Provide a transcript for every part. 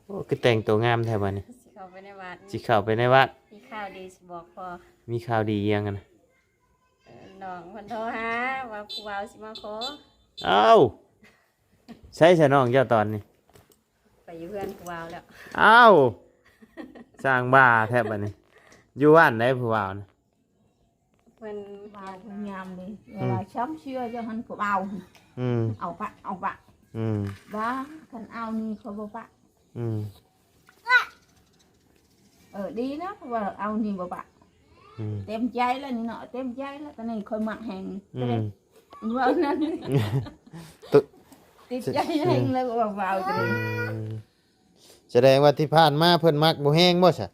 โอ้คือแต่งตัวงามแท้บัดนี้สิเข้าไปในวัดสิเข้าไปในวัดมีข่าวดีสิบอกพอมีข่าวดีอิหยังกันนะ น้องเพิ่นโทรหาว่าผู้บ่าวสิมาขอเอ้าใช่ซะน้องเจ้าตอนนี้ไปอยู่เพื่อนผู้บ่าวแล้วเอ้าสร้างบ้าแทบบัดนี้อยู่บ้านได้ผู้บ่าวนะเพิ่น vào con nhầm đi rồi là sớm xưa cho hắn của bao อืม ao bạc อืม đó thành ao ni không bao bạc อืม ở đi đó và ao ni bao bạc อืม tem chay là nọ tem chay là cái này khơi mặt hàng อื cái ม này vâng nên ตุ๊ tem chay hàng là vào cái อื này มแสดงว่าที่ผ่านมาเพิ่นมักบ่แห้งบ่ซะ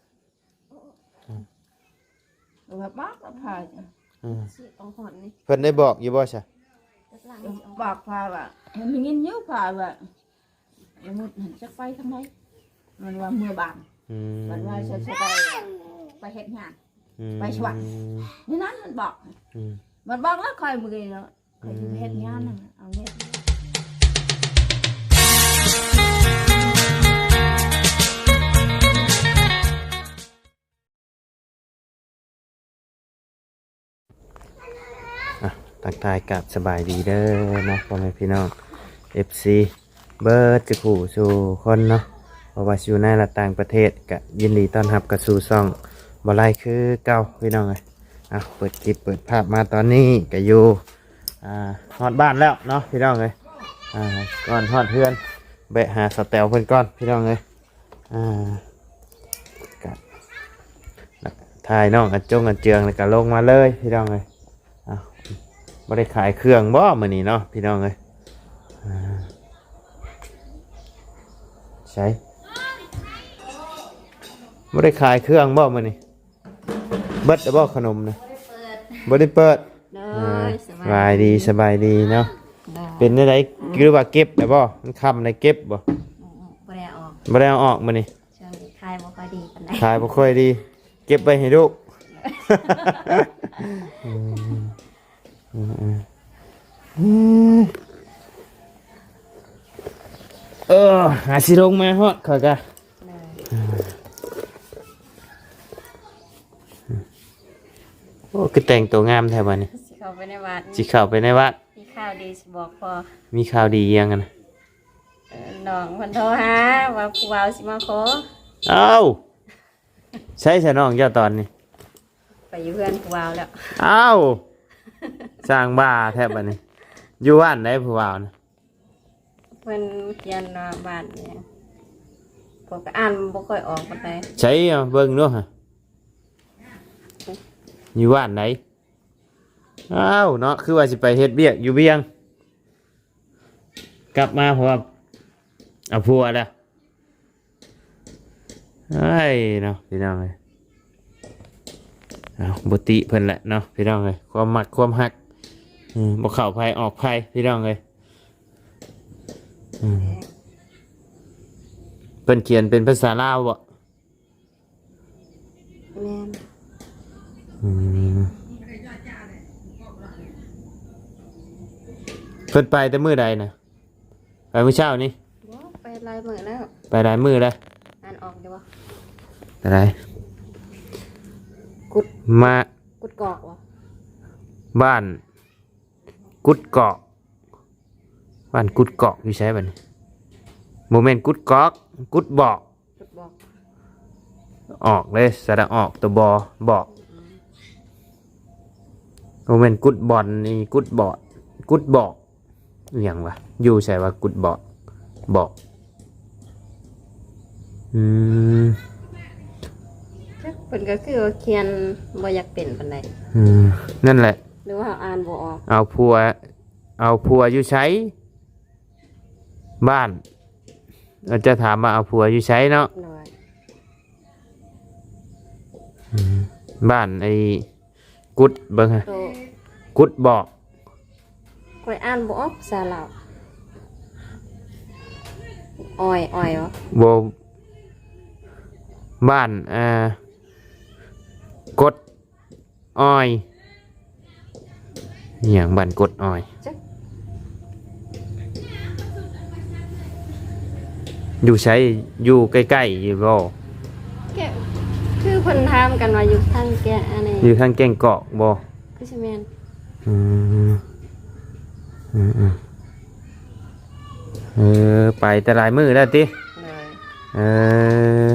rồi bác là phải อืม สิเอาหอนนี่ เพิ่นได้บอกอยู่บ่ซะ จักหลังสิเอา bạc phải và mình nhìn nhớ phải và một hình chắc bay thằng đấy mình là mưa bàn อืม mình là sẽ bay hết nhà อืม ไปสวรรค์ nên nó mình bọc อืม mình bọc nó coi một cái nó coi hết nhà này ao hết ทักทายกับสบายดีเด้อเนาะพ่อแม่พี่น้อง FC เบิร์ดจะขู่สู่คนเนาะเพราะว่าอยู่ในและต่างประเทศก็ยินดีต้อนรับกับสู่ซ่องบ่ไล่คือเก่าพี่น้องเลยเปิดคลิปเปิดภาพมาตอนนี้ก็อยู่ฮอดบ้านแล้วเนาะพี่น้องเลยก่อนฮอดเพื่อนแบะหาสแตลเพื่อนก่อนพี่น้องเลยก็ถ่ายน้องอัดเจืองแล้วก็ลงมาเลยพี่น้องเลยบ่ได้ขายเครื่องบ่มื้อนี้เนาะพี่น้องเอ้ยใช่บ่ได้ขายเครื่องบ่มื้อนี้เบิดแล้วบ่ขนมนะบ่ได้เปิด เด้ สบายดีสบายดีเนาะ ด้ เป็นจังได๋คือว่าเก็บได้บ่มันค่ำได้เก็บบ่ บ่ได้ออก บ่ได้เอาออกมื้อนี้ ช่วงนี้ขายบ่ค่อยดีปานใด ขายบ่ค่อยดี เก็บไว้ให้ลูกหาสิลงมาฮอดข่อยกะ เลย โอ้คือแต่งตัวงามแท้บัดนี้ สิเข้าไปในวัด สิเข้าไปในวัด มีข่าวดีสิบอกพอ มีข่าวดีอิหยังกันนะ น้องเพิ่นโทรหาว่าผู้บ่าวสิมาขอ เอ้าใช่ซะน้องเจ้าตอนนี้ ไปอยู่เพื่อนผู้บ่าวแล้ว เอ้าสร้างบ้าแทบบัดนี้อยู่บ้านได้ผู้บ่าวนะ เพิ่นเขียนว่าบ้านเนี่ยพวกก็อ่านบ่ค่อยออกปานใด ใช้เอาเบิ่งดูฮะอยู่บ้านไหนเอ้าเนาะคือว่าสิไปเฮ็ดเวียกอยู่เวียงกลับมาเพราะว่าเอาผัวแล้วไอ้เนาะพี่น้องเอ้ยเอาบ่ติเพิ่นแหละเนาะพี่น้องเอ้ยความมักความฮักบ่เข้าไผออกไผพี่น้องเอ้ยเพิ่นเขียนเป็นภาษาลาวบ่ แม่น เพิ่นไปแต่มื้อใดนะไปมื้อเช้านี่ บ่ไปหลายมื้อแล้ว ไปหลายมื้อแล้ว อ่านออกได้บ่ อะไร กุด มา กุดกอกบ่ บ้านกุดเกาะบ้านกุดเกาะอยู่ใช่บัดนี้โมเมนต์กุดกอกกุดบอก กุดบอก ออกเลยสระออกตัวบอบอกโมเมนต์กุดบอลนี่กุดบอดกุดบอกอหย่างวะอยู่ใช่ว่ากุดบอดบอกเพิ่นก็คือว่าเขียนบ่อยากเป็นปานใด นั่นแหละ หรือว่าอ่านบ่ออก เอาผัวอยู่ใช้บ้านเราจะถามว่าเอาผัวอยู่ใช้เนาะ เลย บ้านไอ้กุดเบิ่งฮะ โต กุดบอก ค่อยอ่านบ่ออกภาษาลาวอ้อยเหรอ โบบ้านกดอ้อยอหย่างบ้านกดอ้อย จัก อยู่ใช้อยู่ใกล้ๆอยู่บ่ แกคือเพิ่นถามกันว่าอยู่ทางแกอันนี้ อยู่ทางแก่งเกาะบ่ คือสิแม่น อืมอืมอืมไปแต่หลายมื้อแล้วติ เลย เออ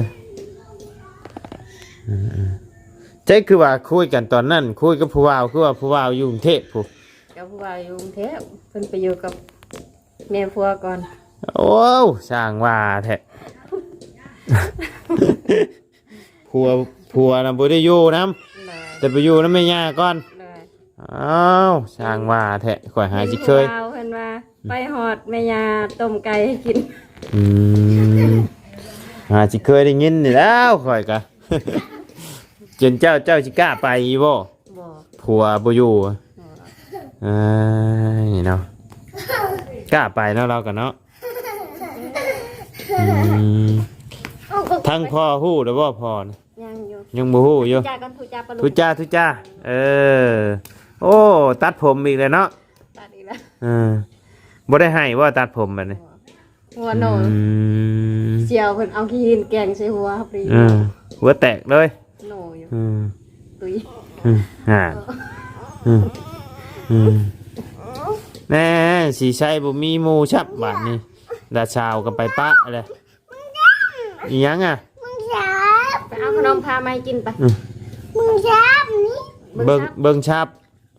อืมๆใจคือว่าคุยกันตอนนั้นคุยกับผู้ว่าคือว่าผู้ว่าอยู่กรุงเทพผู้ ก็ผู้ว่าอยู่กรุงเทพเพิ่นไปอยู่กับแม่ผัวก่อน โอ้สร้างว่าแท้ ผัวน่ะบ่ได้อยู่นำ เลย แต่ไปอยู่นำแม่ย่าก่อน เลย อ้าวสร้างว่าแท้ข่อยหาสิเคย ห็นผู้ว่าเพิ่นว่าไปฮอดแม่ยาต้มไก่ให้กิน อืมหาสิเคยได้ยินนี่แล้วข่อยกะ จนเจ้าสิกล้าไปอีบ่ บ่ ผัวบ่อยู่เอ้ยเนาะกล้าไปเนาะเรากันเนาะอืมทั้งพ่อฮู้หรือบ่พ่อนะ ยังอยู่ ยังบ่ฮู้อยู่ จ้ากันทุจ้าปลาลู ทุจ้าเออโอ้ตัดผมอีกเลยเนาะ ตัดอีกแล้ว เออบ่ได้ให้ว่าตัดผมแบบนี้ หัวโน อืม เจียวเพิ่นเอาขี้หินแกงใส่หัวครับพี่ หัวแตกเลย โนอยู่ อืม ตุย อ่าแน่สีใช้บ่มีหมูชับบาดนี้ดาชาวก็ไปปะอะไรอีหยังอ่ะ ไปเอาขนมพามาให้กินไป มึงชับนี่ เบิ่งชับ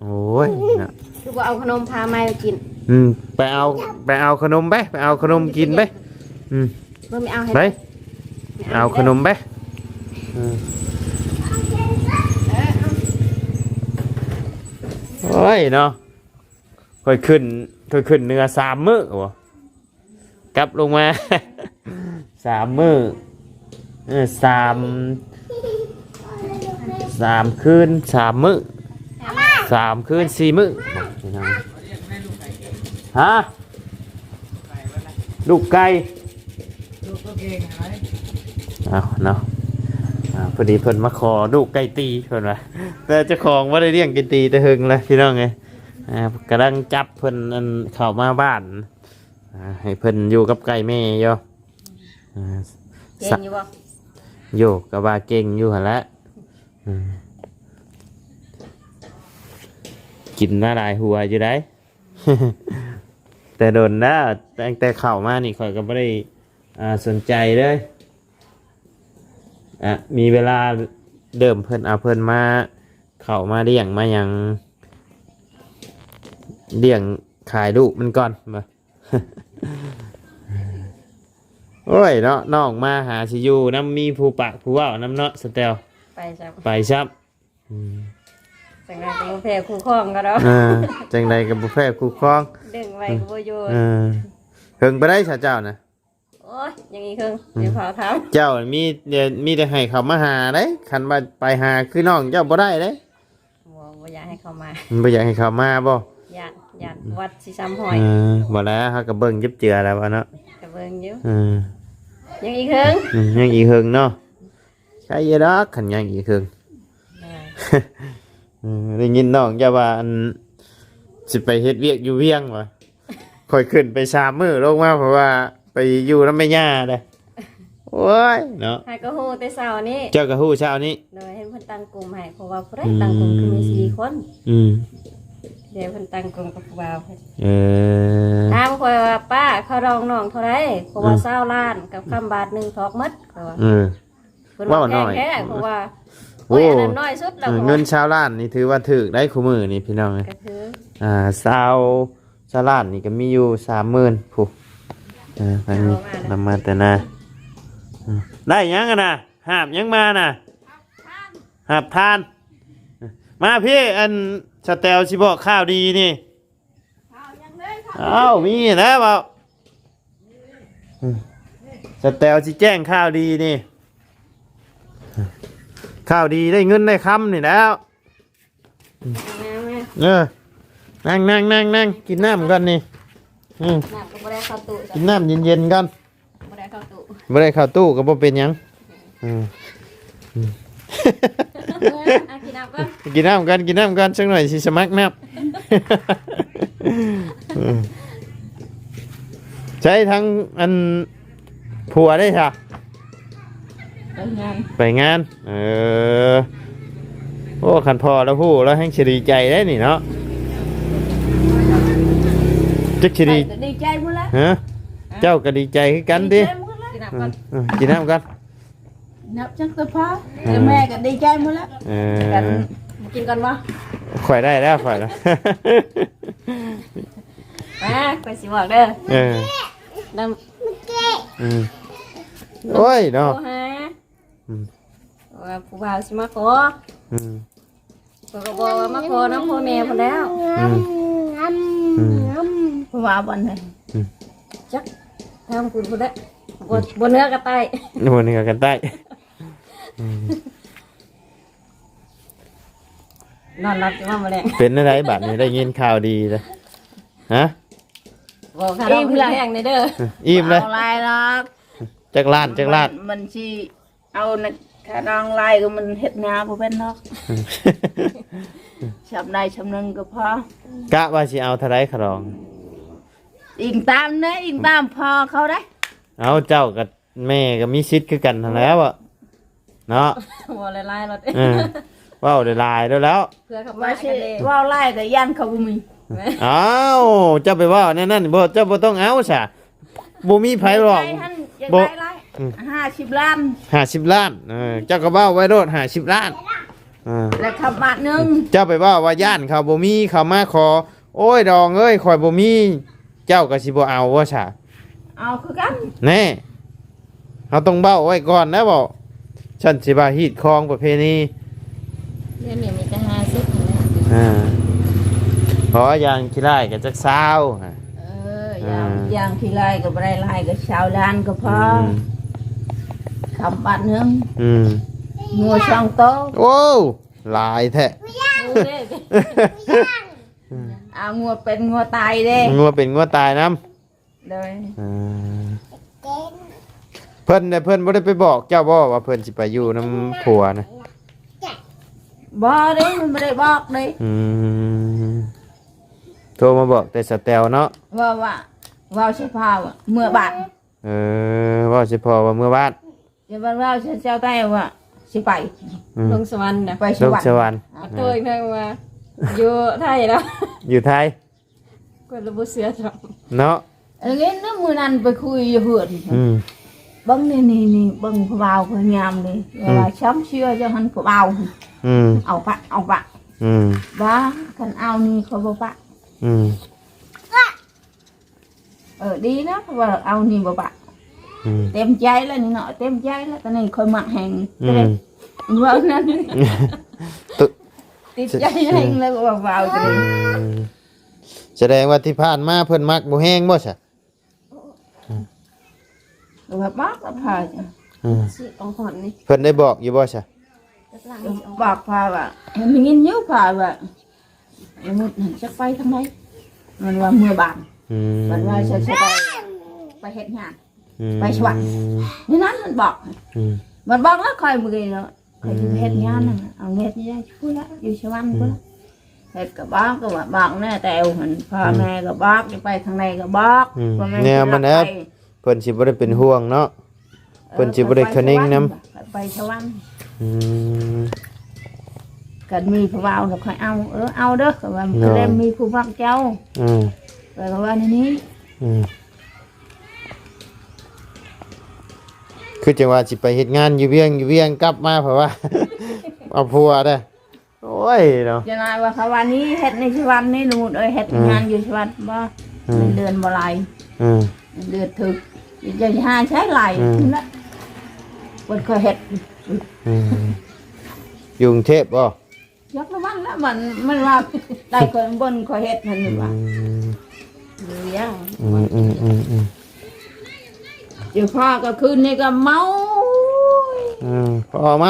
โอ้ยน่ะ คือว่าเอาขนมพามาให้กิน ไปเอาขนมไปเอาขนมกินไปอืม เพิ่นไม่เอาให้ ไปเอาขนมไปโอ้ยเนาะค่อยขึ้นเนื้อ3 มื้อวะกลับลงมา 3 มื้อ3 คืน 3 มื้อ3 คืน 4 มื้อฮะลูกไก่เอาเนาะพอดีเพิ่นมาขอลูกไก่ตีเพิ่นว่าแต่เจ้าของว่าได้เลี้ยงไก่ตีแต่หึงเลยพี่น้องไงกำลังจับเพิ่นอันเข้ามาบ้านให้เพิ่นอยู่กับไก่แม่ย่อ เก่งอยู่บ่ โยกกับว่าเก่งอยู่หั่นแหละกินมาหลายหัวอยู่ได้ แต่โดนนะตั้งแต่เข้ามานี่ข่อยก็ไม่ได้สนใจเลยมีเวลาเดิมเพิ่นเอาเพิ่นมาเข้ามาเลี้ยงมาอย่างเลี้ยงขายลูกมันก่อนมา โอ้ยเนาะน้องมาหาชิอยูน้ำมีผู้ปากผู้ว่าวน้ำเนาะสเตล ไปจับ ไปซับ จังไดก็บ่แพ้คู่ครองก็ดอก จังใดกับบุฟเฟ่คู่ครอง ดึงไว้ก็บ่อยู่ เฮิงไปได้ชาเจ้านะ โอ้ยยังอีกครึ่งเดี๋ยวเผาถาม เจ้ามีแต่ให้เขามาหาได้คันมาไปหาคือน้องเจ้าบ่ได้ได้ บ่อยากให้เข้ามา บ่อยากให้เขามาบ่ ญาติวัดสิซ้ำหอย บ่แล้วเขาก็เบิ่งยิบเจือแล้วเนาะ ก็เบิ่งอยู่ อืม ยังอีกครึ่ง ยังอีกเฮิงเนาะใช่ยดอกขันยังอีกเฮิง ได้ยินน้องจะว่าอันสิไปเฮ็ดเวียกอยู่เวียงวะค่อยขึ้นไป3 มื้อลงมาเพราะว่าไปอยู่น้ำแม่ย่าเด้โอ้ยเนาะ ให้ก็ฮู้แต่เช้านี้ เจ้าก็ฮู้เช้านี้ โดยให้เพิ่นตั้งกลุ่มให้เพราะว่าผู้ใดตั้งกลุ่มคือมี4 คน อืม เดี๋ยวเพิ่นตั้งกลุ่มกับผู้บ่าวเพิ่น อ ถามข่อยว่าป้าเขารองน้องเท่าไหร่เพราะว่า20ล้านกับคำบาทหนึงทอกหมดเขาว่า เพิ่นว่าแพงแท้เพราะว่าโอ้ยอันนั้นน้อยสุดแล้ว เงินชาวล้านนี่ถือว่าถูกได้คู่มือนี่พี่น้องเอ้ย ก็คือ ชาวล้านนี่ก็มีอยู่30,000ผู้ทางนี้นำมาแต่นาได้หยังกันนะหาบหยังมาน่ะหาบทาน มาพี่อันสแตลสิบอกข้าวดีนี่อ้าวมีนะเปล่าสแตลสิแจ้งข้าวดีนี่ข้าวดีได้เงินได้คำนี่แล้วนั่งกินน้ำกันนี่ น้ำก็บ่ได้เข้าตู้ กินน้ำเย็นๆกัน บ่ได้เข้าตู้ ไม่ได้เข้าตู้ก็บ่เป็นหยัง กินน้ำก่อน กินน้ำกันสักหน่อยสิสมัครน้ำ ใช้ทั้งอัน ผัวได้ค่ะ ไปงาน ไปงานโอ้คันพอแล้วผู้แล้วแห่งสิดีใจได้นี่เนาะจักสิดี ดีใจหมดแล้ว ฮะเจ้าก็ดีใจคือกันดิ กินน้ำก่อน กินน้ำกัน นับจังตะพาแต่แม่ก็ดีใจหมดแล้ว กันมากินกันวะ ข่อยได้แล้วข่อยแล้ว มาไปสิบอกเด้อ น้ำ โอ้ย โทร เนาะ หาว่าผู้บ่าวสิมาขอเขาก็บอกว่ามาขอน้ำพ่อแม่พอแล้ว เพราะว่าวันไหน จักทำคุณพอแล้วบนเนื้อกระต่าย วันนี้กันใต้ นอนรับจะมาแมลง เป็นอะไรบัดนี้ได้ยินข่าวดีเลยฮะ บอกค่ะเราพี่แห้งในเด้อ อิ่มเลย เอาลายหรอก จักรลานจักรลาน มันสิเอานะถ้าน้องลายก็มันเฮ็ดงาบ่เป็นเนาะชำได้ชำนึงก็พอก ะว่าสิเอาเท่าไรขะรอง อิงตามเด้อิงตามพอเขาได้ เอาเจ้ากับแม่ก็มีสิทธิ์คือกันทั้งแล้วอะเนาะ บอกลายๆรถ ว้าวได้ลายแล้ว เพื่อเขา ว่า มา สิ กันเลย ว่าไล่ก็ยันเขาบ่มี อ้าวเจ้าไปว่าแนั่นบ่เจ้าบ่ต้องเอาซะบ่มีไผหรอก ใจหั่นจะ บ่ ได้ไล่50 ล้าน 50 ล้านเจ้าก็เว้าไว้โดด50 ล้านแล้วขับบาทหนึง เจ้าไปว่าย่านเขาบ่มีเขามาขอโอ้ยดองเอ้ยข่อยบ่มีเจ้าก็สิบ่เอาว่าซะ เอาคือกัน แน่เฮาต้องเว้าไว้ก่อนนะบ่ฉันสิว่าฮีดคองประเพณี เดี๋ยวนี้มีแต่50 เพราะอย่างขี้ไล่ก็จักซาว อย่างที่ไล่ก็บ่ได้ไล่ก็ชาวล้านก็พอขับบาทหนึงงัวช่องโต โอ้หลายแท้ เอางัวเป็นงัวตายเด้ งัวเป็นงัวตายนำ เลย เพิ่นน่ะเพิ่นบ่ได้ไปบอกเจ้าบ่ว่าเพิ่นสิไปอยู่นำผัวนะ บ่เด้มันบ่ได้บอกเด้ โทรมาบอกแต่สแตลเนาะ ว่าใช่พาวอะเมื่อบาท ว่าสิพอว่าเมื่อบ้าน จะว่าเจ้าใต้ว่าสิไป ลงสวรรค์นะ ไปส ลง วรร ส ค์ วรรค์ เอาตัวอีกหนึ่งมาอยู่ไทยแล้ว อยู่ไทย ก็ระบุเสือจับ เนาะ อันนี้น้ำมือนั้นไปคุยอยู่เหือนบังนี่บังผู้บ่าวผู้งามเลยว่าช้ำเชื่อเจ้าหันผู้บ่าวเอาปะว่าคันเอานี่เขาบ่ปะดีนะเพราะว่าเอานี่บ่ปะเต็มใจแล้วนี่เนาะเต็มใจแล้วตอนนี้ค่อยมักแหงว่านั้นติดใจแหงแล้วก็บ่าวตัวนี้ แสดงว่าที่ผ่านมาเพิ่นมักบ่แห้งบ่ซะ แบบบอกกับพาจ้ะ สิเอาหอนนี่ เพิ่นได้บอกอยู่บ่ซะ จักหลังนี่เอา บอกพาว่าเห็นเงินเยอะพาว่าไอ้มุดหันจะไปทางไหนมันว่าเมื่อบานมันว่าจะไปเฮ็ดงานไปสวรรค์นี่นั้นมันบอกแล้วคอยมือเนาะคอยจะเฮ็ดงานน่ะเอาเฮ็ดนี่ได้ช่วยละอยู่สวรรค์ก็เฮ็ดก็ว่าบอกแน่แต่เอาหันพ่อแม่ก็บอกจะไปทางไหนก็บอกเนี่ยมันแอบเพิ่นสิบ่ได้เป็นห่วงเนาะเพิ่นสิบ่ได้คะนิ่งนำไปสวรรค์กันมีผู้บ่าวก็ค่อยเอาเด้อก็ว่ามันเล่มมีผู้ฟังเจ้าก็ว่าในนี้ คือจังว่าสิไปเฮ็ดงานอยู่เวียงกลับมาเพราะว่า เอาผัวเด้อโอ้ยเนาะ จะนายว่าเขาวันนี้เฮ็ดในชวันนี่นูดเฮ็ดงานอยู่ชวันบ่เดือนบ่ไหลเดือนถึกจะหาใช้ไหลนั่นบ่เคยเฮ็ด อยู่กรุงเทพบ่ ยักละวันแล้วมันว่าได้คนบนเคยเฮ็ดนั่นว่า เลี้ยง เดี๋ยวพ่อก็คืนนี้ก็เมา พอเม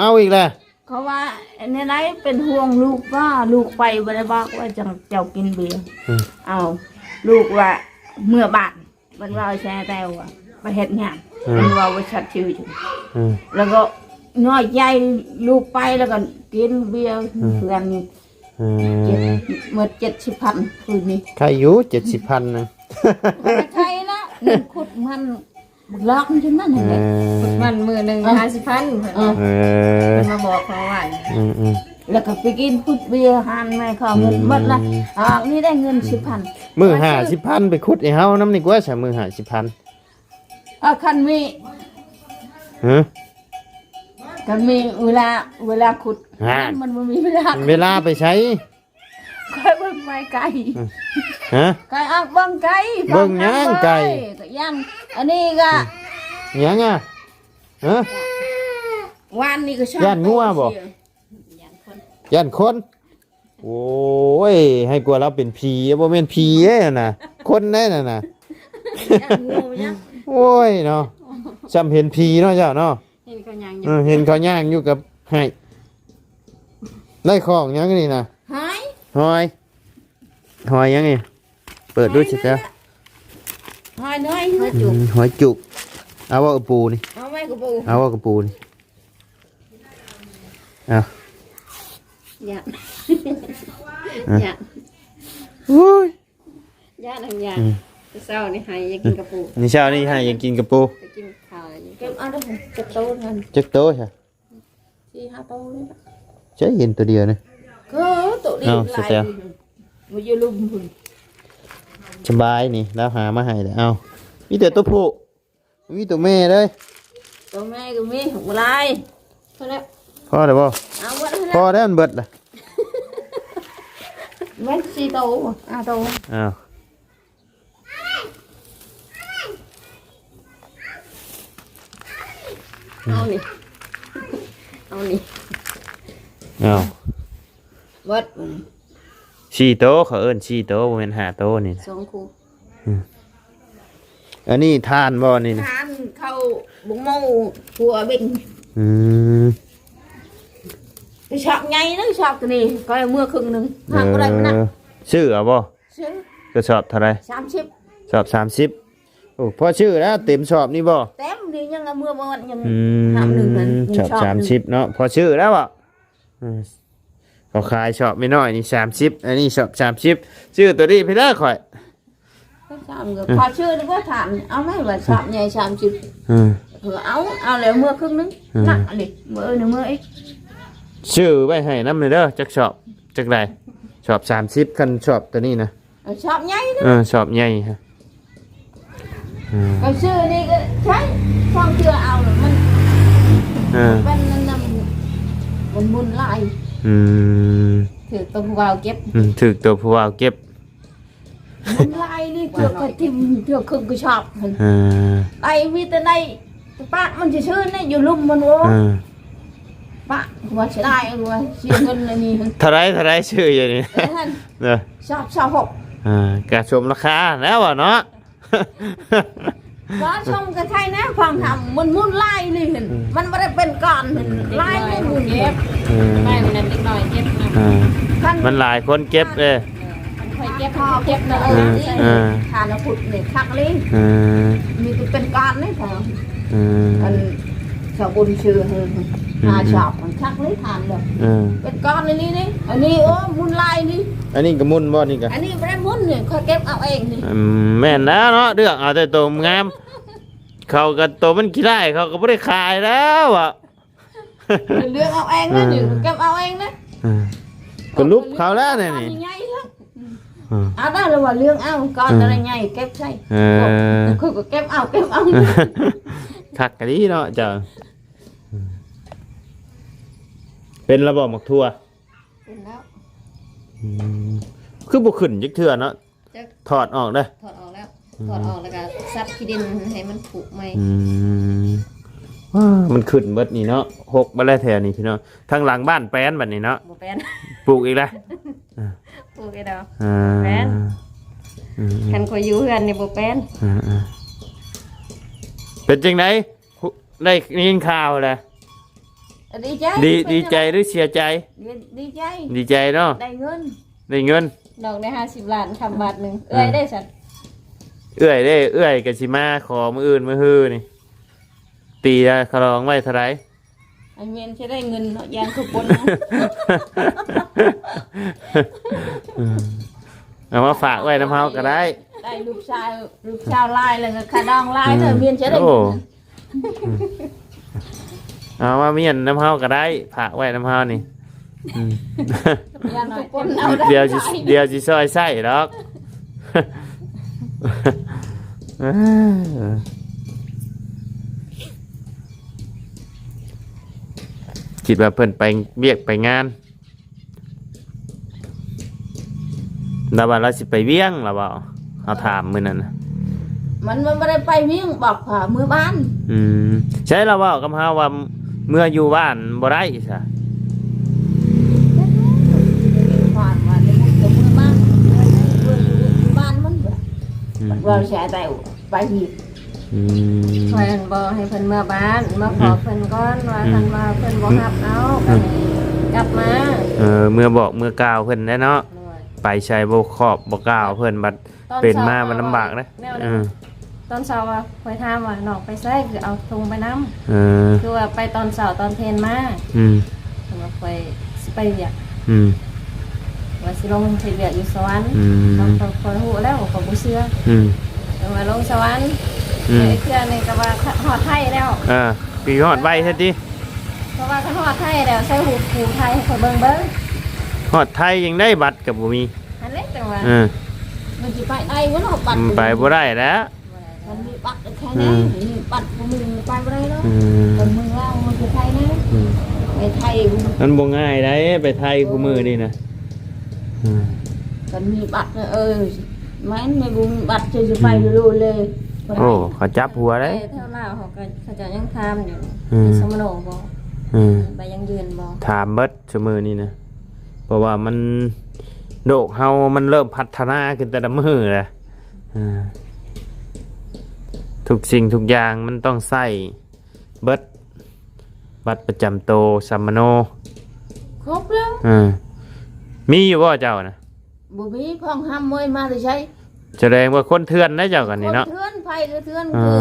าอีกแล้ว เขาว่าในไหนเป็นห่วงลูกว่าลูกไปบ่ได้บอกว่าจังเจ้ากินเบียร์เอาลูกว่าเมื่อบาทมันว่าแช่แต้วอ่ะไปเฮ็ดงานมันว่าว่าชัดชื่อจังแล้วก็น้อยใจลูกไปแล้วก็กินเบียร์เพื่อนนี่หมด70,000คืนนี้ ใครอยู่ 70,000 นึง ใช่ละเงินขุดมัน บักลอกจังนั้น เอ แหละ อ มันมือหนึ่ง50,000เพิ่น เออ มาบอกเขาว่า อืม แล้วก็ไปกินพุดเบียร์หันแม่เขาเงินหมดละนี่ได้เงิน10,000 มือ50,000ไปขุดไอ้เฮาน้ำนี่กว่าซะมือ50,000 คันมี ฮะ คันมีเวลาขุด ฮะ มันบ่มีเวลา เวลาไปใช้ ค่อยเบิ่งไม้ไก่ ฮะ ไก่อักเบิ่งไก่ เบิ่งย่างไก่ ก็ย่างอันนี้ก็ หยังอ่ะฮะ วันนี้ก็ชอบ ย่านงัวบ่ ย่านคน โอ้ย ให้กลัวเราเป็นผีบ่แม่นผีเด้น่ะ คนแน่น่ะน่ะ ย่างงูย่าง โอ้ยเนาะจำเห็นผีเนาะเจ้าเนาะ เห็นเขายังอ เอยู่ อเห็นเขาย่างอยู่กับให้ได้ของยังนี่นะ หาย หอยหอยยังนี่เปิดดูสิเจ้า หายน้อย หอยจุกเอาว่ากระปูนี่ เอาไว้กับปู เอาว่ากระปูนี่เอา ย่าน อ่ะ ย่าน โอ้ย ย่านอย่างย่านเช้านี่ให้อยากกินกระปู นี่เช้านี่ให้ยังกินกระปู ไปกินข้าวอย่าง เก็บเอาได้ผมจะโตนั่น จักโตใช่ 4-5โตนี่ ใช่เห็นตัวเดียวนะ ก็โตนี่ เอาสเตล มาอยู่ลุมพุ่น สบายนี่แล้วหามาให้เลยเอามีแต่ตัวผู้มีตัวแม่เลย ตัวแม่ก็มีหัวลาย เท่านั้น พอแล้วบ่ เอาไว้ให้ พอแล้วมันเบิดละ แม่4โต5โต อ้าว เอานี่เอานี่ อ้าว เบิด ชีโตะเขาเอิ้นชีโตะบ่แม่นหาโตะนี่นะ 2คู่ อันนี้ทานบ่นี่นะ ทานเข้าบุงโมหัวบิน อืม ไปชอบไงนะชอบตัวนี้ก็เมื่อครึ่งหนึงทางบ่ได้มันนะ ชื่อเอาบ่ ซื้อก ระสอบเท่าไหร่ 30 สอบ30โอ้พอชื่อแล้วเต็มสอบนี่บ่ เต็มนี่ยังเอามื่อบ่ยัง อื ทำหนึ่งนั้น สอบ30เนาะพอชื่อแล้วบ่อืมเขาขายสอบไม่น้อยนี่30อันนี้สอบ30ชื่อตัวนี้พี่ได้ข่อย ก็ทำก็พอชื่อนี่ก็ถามเอาไหมว่าชอบใหญ่30 อืม เอาแล้วเมื่อครึ่งนึง อืม นักอันนี้เมื่อนี่เมื่ออีก ชื่อไว้ให้นำเลยเด้อจักสอบจักใดสอบ30คันสอบตัวนี้นะ ชอบใหญ่นะ สอบใหญ่ฮะอืม ก็ชื่อนี่ก็ใช่ฟังเชื่อเอาแล้วมัน เป็นนั่นน่ะมันมุนลาย อืม ถือตัวผู้บ่าวเก็บ ถึกตัวผู้ว่าเก็บ มุนลายนี่เชื่อก็ทิมเชื่อครึ่งก็ชอบมัน อ่า ไอ้มีแต่ในปะมันจะชื่อนี่อยู่ลุ่มมันโว้ อ่า ปะว่าจะได้ว่าเสียเงินอันนี้มัน เท่าไรชื่ออยู่นี่ ท่าน เนาะ ชอบ6 กระชมราคาแล้วอ่ะเนาะ ว่าชมกันใช่นะฟังทำมันมุนลายนี่เห็นมันไม่ได้เป็นก้อนเห็นลายไม่มุน เก็บไม่มันนั่นเล็กน้อยเก็บนะ คัน มันหลายคนเก็บเลย มันค่อยเก็บ พอเก็บนะ ทานแล้วพุดนี่คักเลยมีแต่เป็นก้อนนี่พออันชาวบุญชื่อหาชอบมันคักเลยทานเลยเป็นก้อนในนี้นี่อันนี้โอ้มุนลายนี่ อันนี้ก็มุนบ่นี่ก็ อันนี้ไม่ได้มุนเนี่ยเขาเก็บเอาเองนี่ แม่นแล้วเนาะเรื่องเอาแต่ตัวงาม เขากับตัวมันขี้ได้เขาก็ไม่ได้ขายแล้วอ่ะ เลือกเอาเองนะนี่เก็บเอาเองนะ ก็ลุบเขาแล้วเนี่ยนี่ ใหญ่แล้วเอาได้เลยว่าเรื่องเอาก้อนอะไรใหญ่เก็บใช่เขาก็เก็บเอา คักกะดีเนาะจ้ะเป็นระบบหมักทั่ว เป็นแล้ว คือบุขึ้นยักเถื่อเนาะถอดออกเด้อ ถอดออกแล้วถอดออกแล้วก็ซับขี้ดินให้มันผุใหม่ มันขึ้นเบิดนี่เนาะหกมาแล้วแถวนี้พี่เนาะทางหลังบ้านแป้นแบบนี้เนาะ บ่แป้น ปลูกอีกแล้ว ปลูกไอ้ดอก แป้น คันคอยอยู่เฮือนนี่บ่แป้น เป็นจังไดได้ยินข่าวแหละ ดีใจ ดีใจหรือเสียใจ ดีใจ ดีใจเนาะ ได้เงิน ได้เงิน ดอกได้50 ล้านคำบาทหนึงเอ้ยได้สัตว์ เอื้อยกับชิมาขอมืออื่นมือฮือนี่ตีคารองไว้เท่าไหร ไอเมนจะได้เงินเนาะยางคือปน เอามาฝากไว้น้ำเฮาก็ได้ ได้ลูกชายลายเลยก็ขาดองลายเด้อเมียนจะได้ โอ้เอามาเมียนน้ำเฮาก็ได้ผากไว้น้ำเฮานี่อืม อย่าน้อยคนเอาได้ เดี๋ยวสิซอยไส้ดอกคิดว่าเพิ่นไปเวียกไปงานแล้วว่าเราสิไปเวียงหรือเปล่าเอาถามมื้อนั้นน่ะ มันไม่ได้ไปเมียงบอกผ่ามือบ้าน ใช่เราเว้ากับเฮาว่าเมื่ออยู่บ้านบ่ได้ซะ ผ่านมาในมือบ้านมือบ้านมันแบบเราใช้แต่ไปหีบ เพิ่นบ่ให้เพิ่นเมื่อบ้านมาขอเพิ่นก่อนว่าคันว่าเพิ่นบ่รับเอาก็กลับมา เมื่อบอกเมื่อกล่าวเพิ่นได้เนาะไปใช้บ่ครอบบ่กล่าวเพิ่นบัดเป็นมามันลำบากนะตอนเช้าว่าคอยถามว่าน้องไปไสคือเอาถุงไปนำคือว่าไปตอนเช้าตอนเพลนมาคือว่าไปสิไปเวียกว่าสิลงไปเวียกอยู่สวรรค์ต้องคอยฮู้แล้วก็บ่เชื่อว่าลงสวรรค์ไอ้เทื่อนี่ก็ว่าฮอดไทยแล้วปีฮอดไว้ซะติเพราะว่าคันฮอดไทยแล้วใส่หูผูไทยให้เขาเบิ่งฮอดไทยยังได้บัตรก็บ่มีอันเล็กจังว่ามันสิไปได้บ่เนาะบัตรไปบ่ได้แล้วมันมีบัตรแค่นี้มีบัตรของมึงไปบ่ได้แล้วคนมึงเล่ามันคือไทยนะไปไทยมันบ่ง่ายได้ไปไทยคู่มือนี่นะมันมีบัตรมันไม่บุญบัตรจะไปดูเลยโอ้เขาจับหัวได้เท่าลาวเขาจะยังทำอยู่สมโนบ่ไปยังยืนบ่ถามเบิดชั่วมือนี่นะเพราะว่ามันโลกเฮามันเริ่มพัฒนาขึ้นแต่ละมื้อแหละทุกสิ่งทุกอย่างมันต้องใส่เบิดบัตรประจำตัวสมโนครบแล้วมีอยู่บ่เจ้านะบ่มีพ้องห้ามมวยมาได้ใช้แสดงว่าคนเถื่อนได้เจ้ากันนี่เนาะเถื่อนไผก็เถื่อนคือ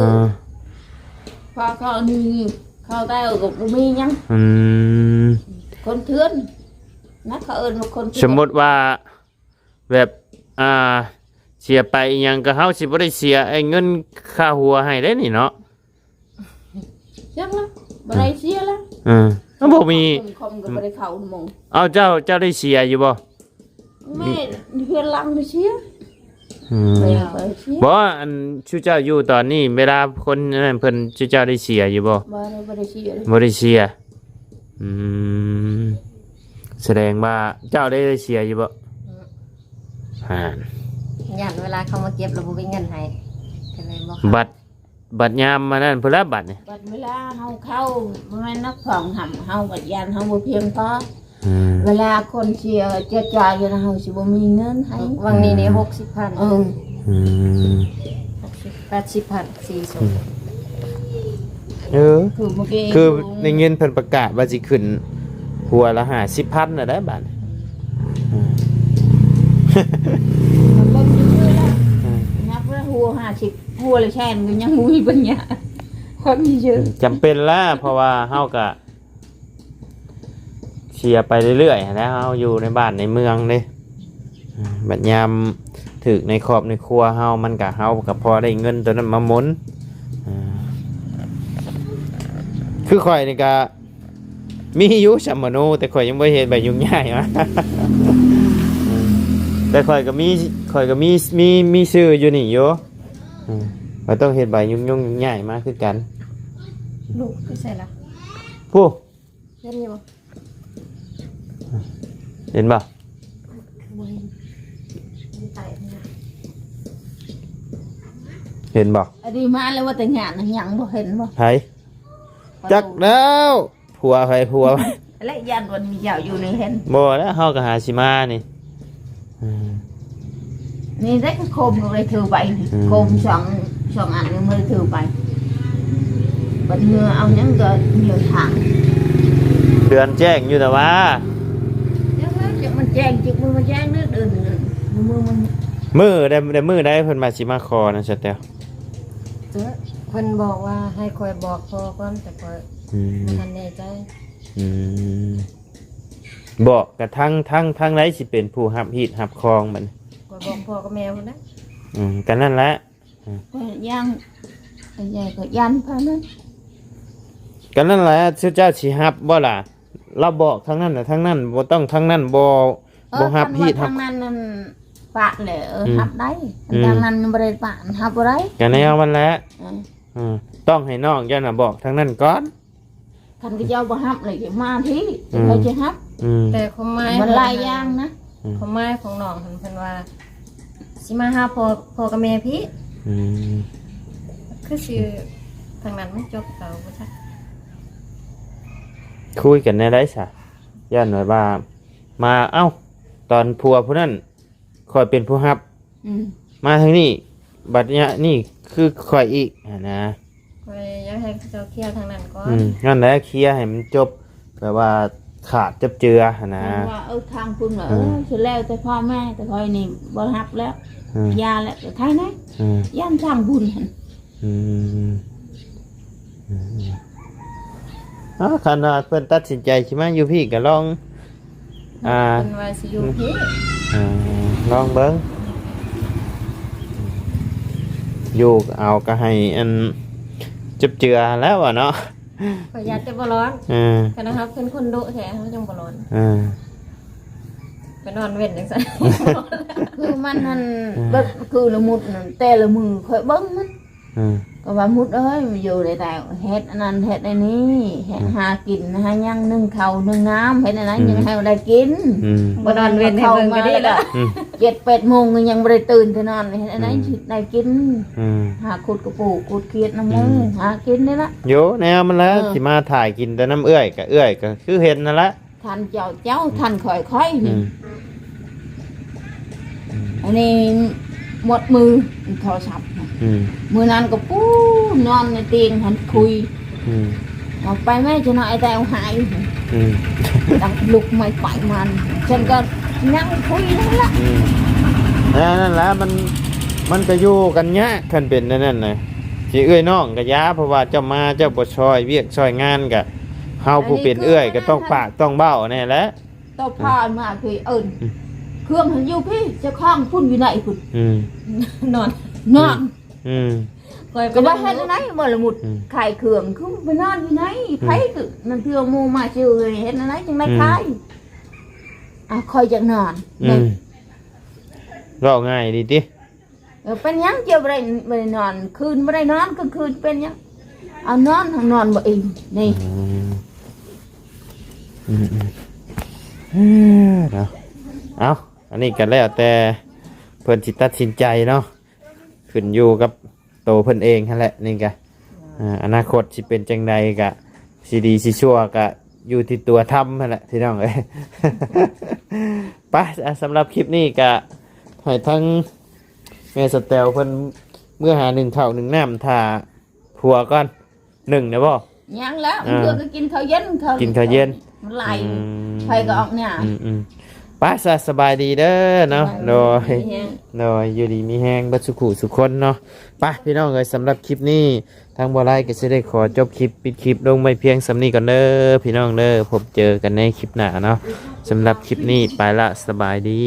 พอเขานี่เขาได้ก็บ่มีหยังคนเถื่อนนักเขาเอิ้นว่าคนสมมุติว่าแบบเสียไปหยังก็เฮาสิบ่ได้เสียไอ้เงินค่าหัวให้ได้นี่เนาะจังล่ะบ่ได้เสียแล้วมันบ่มีคอมก็บ่ได้เข้าหมองเอาเจ้าได้เสียอยู่บ่แม่เพื่อนลังได้เสียบ่อันชูเจ้าอยู่ตอนนี้เวลาคนนั้นเพิ่นชูเจ้าได้เสียอยู่บ่บ่ได้เสียบ่ได้เสียแสดงว่าเจ้าได้เสียอยู่บ่ย่านเวลาเขามาเก็บเราบ่มีเงินให้ก็เลยบ่บัตรยามมานั่นเพิ่นละบัตรนี่บัตรเวลาเฮาเข้าบ่แม่นนักสองหำเฮาบัตรยานเฮาบ่เพียงพอเวลาคนเสียจะจ่ายอยู่นะเฮาสิบ่มีเงินให้วังนี้นี่60,00080,000 40คือในเงินเพิ่นประกาศว่าสิขึ้นหัวละ50,000น่ะได้บัดนับว่าหัว50หัวละแช่นก็ยังมีปัญญาความเยอะจำเป็นแล้วเพราะว่าเฮาก็เชียร์ไปเรื่อยๆแล้วเฮาอยู่ในบ้านในเมืองเด้บัดยามถึกในครอบในครัวเฮามันก็เฮาก็พอได้เงินตัวนั้นมาหมุนคือข่อยนี่ก็มีอยู่สมโนแต่ข่อยยังบ่เฮ็ดใบยุ่งยากมาแต่ข่อยก็มีชื่ออยู่นี่อยู่ข่อยต้องเฮ็ดใบยุ่งยากมาคือกันลูกคือใส่ล่ะผู้เห็นอยู่บ่เห็นบ่เห็นบ่อันนี้มาแล้วว่าแต่งานยังบ่เห็นบ่ไผจักแล้วผัวไผผัวและยันวันมีเจ้าอยู่ในเห็นบ่แล้วเฮาก็หาสิมานี่นี่ได้โคมเลยถือไปโคมสองอันมือถือไปบัดเมื่อเอายังก็เหนียวทางเดือนแจ้งอยู่แต่ว่ามันแจ้งจิกมันแจ้งเนื้อเดินมือได้มือได้เพิ่นมาสิมาคอนะชัดแต้วเพิ่นบอกว่าให้คอยบอกพอก่อนแต่คอยบ่ทันแน่ใจบอกกระทั่งไรสิเป็นผู้รับฮีดรับครองมันคอยบอกพ่อกับแม่พุ่นนะ กันนั่นแหละ ก็ย่างใหญ่ก็ยันพานั้น กันนั่นแหละชื่อเจ้าสิฮับบ่ล่ะเราบอกทั้งนั้นน่ะทั้งนั้นบ่ต้องทั้งนั้นบ่ฮับพี่ทับ ทางนั้นนั่นปะเลยฮับได้ทางนั้นบ่ได้ปะฮับบ่ได้ กันแนวมันแหละต้องให้น้องเจ้าน่ะบอกทั้งนั้นก่อน คันก็เจ้าบ่ฮับเลยมาที่เขาจะฮับ แต่ความหมาย มันหลายอย่างนะ ความหมายของน้องเพิ่นว่าสิมาหาพ่อกับแม่พี่คือสิทางนั้นมันจบเก่าบ่ซัก คุยกันในได้ซะย่านหน่อยว่ามาเอ้าตอนผัวผู้นั้นคอยเป็นผู้ฮับมาทางนี้บัดเนี้ยนี่คือคอยอีกนะ ข้อยอยากให้เจ้าเคลียร์ทางนั้นก่อน งั้นแหละเคลียร์ให้มันจบแบบว่าขาดจับเจือนะ ว่าทางคุณว่าสิแล้วแต่พ่อแม่แต่คอยนี่บ่ฮับแล้วยาแล้วใครนะย่านทางบุญหั่น ขนาดเพิ่นตัดสินใจใช่ไหมอยู่พี่ก็ลองเพิ่นว่าสิอยู่พี่ ลองเบิ้งอยู่เอาก็ให้อันจับเจือแล้วเนาะ ข้อยอยากจะบ่ร้อน กันนะครับเพิ่นคนดุแท้เฮาจังบ่ร้อนไปนอนเว้นจังซั่น คือมันนั่นเบิดคือละมุดนั่นแต่ละมือคอยเบิ่งมันก็ว่ามุดเอ้ยอยู่ได้แต่เฮ็ดอันนั้นเฮ็ดอันนี้เฮ็ดหากินหายังนึ่งข้าวนึ่งน้ำเฮ็ดอันนั้นยังให้ได้กิน บ่นอนเว้นให้เบิ่งก็ดีแล้ว 7-8 โมงยังบ่ได้ตื่นแต่นอนเฮ็ดอันนั้นสิได้กินหาขุดกระปูขุดเขียดน้ำมูหากินนี่ละ โยแนวมันแล้วสิมาถ่ายกินแต่น้ำเอื้อยก็คือเห็นนั่นละ ท่านเจ้าท่านค่อยๆนี่อันนี้หมดมือโทรศัพท์มือนั้นก็ปู้นอนในเตียงหันคุยออกไปแม่จะหน่อยแต่เอาหายดังลุกไม่ไปฉันก็นั่งคุยนั่นละ นั่นแหละมันก็อยู่กันเนี้ยคันเป็นนั่นน่ะสิเอื้อยน้องก็ยาเพราะว่าเจ้ามาเจ้าบ่ช่วยเวียกช่วยงานก็เฮาผู้เป็นเอื้อยก็ต้องปากต้องเบ้าแน่แหละ ต่อพามาคือเครื่องหันอยู่พี่เจ้าข้างพุ่นอยู่ไหนพุ่น นอน ก็ว่าให้ไหนบ่ละมุดขายเครื่องคือไปนอนอยู่ไหนไผตึนั่นเทื่อหมู่มาชื่อเลยเฮ็ดไหนจังได๋ขายคอยจักนอนก็ง่ายดีติ เป็นหยังเจ้าบ่ได้นอนคืนบ่ได้นอนกลางคืนเป็นหยังเอานอนทางนอนบ่อิ่มนี่เอาอันนี้ก็แล้วแต่เพิ่นสิตัดสินใจเนาะขึ้นอยู่กับโตเพิ่นเองนั่นแหละนี่ก็อนาคตสิเป็นจังใดก็สิดีสิชั่วก็อยู่ที่ตัวทำนั่นแหละพี่น้องเอ้ย ไปสำหรับคลิปนี้ก็ให้ทั้งแม่สแตลเพิ่นเมื่อหา1 ข้าว 1 น้ำท่าผัวก่อน1นะบ่ยังแล้วเพื่อก็กินข้าวเย็นกินข้าวเย็นมันไหลไผก็ออกเนี่ยป้าสบายดีเด้อเนาะโดยอยู่ดีมีแห้งบัดสุขุสุคนเนาะป้าพี่น้องเอ้ยสำหรับคลิปนี้ทางบัวไลก็จะได้ขอจบคลิปปิดคลิปลงไปเพียงสำนี้ก่อนเด้อพี่น้องเด้อพบเจอกันในคลิปหน้าเนาะสำหรับคลิปนี้ไปละสบายดี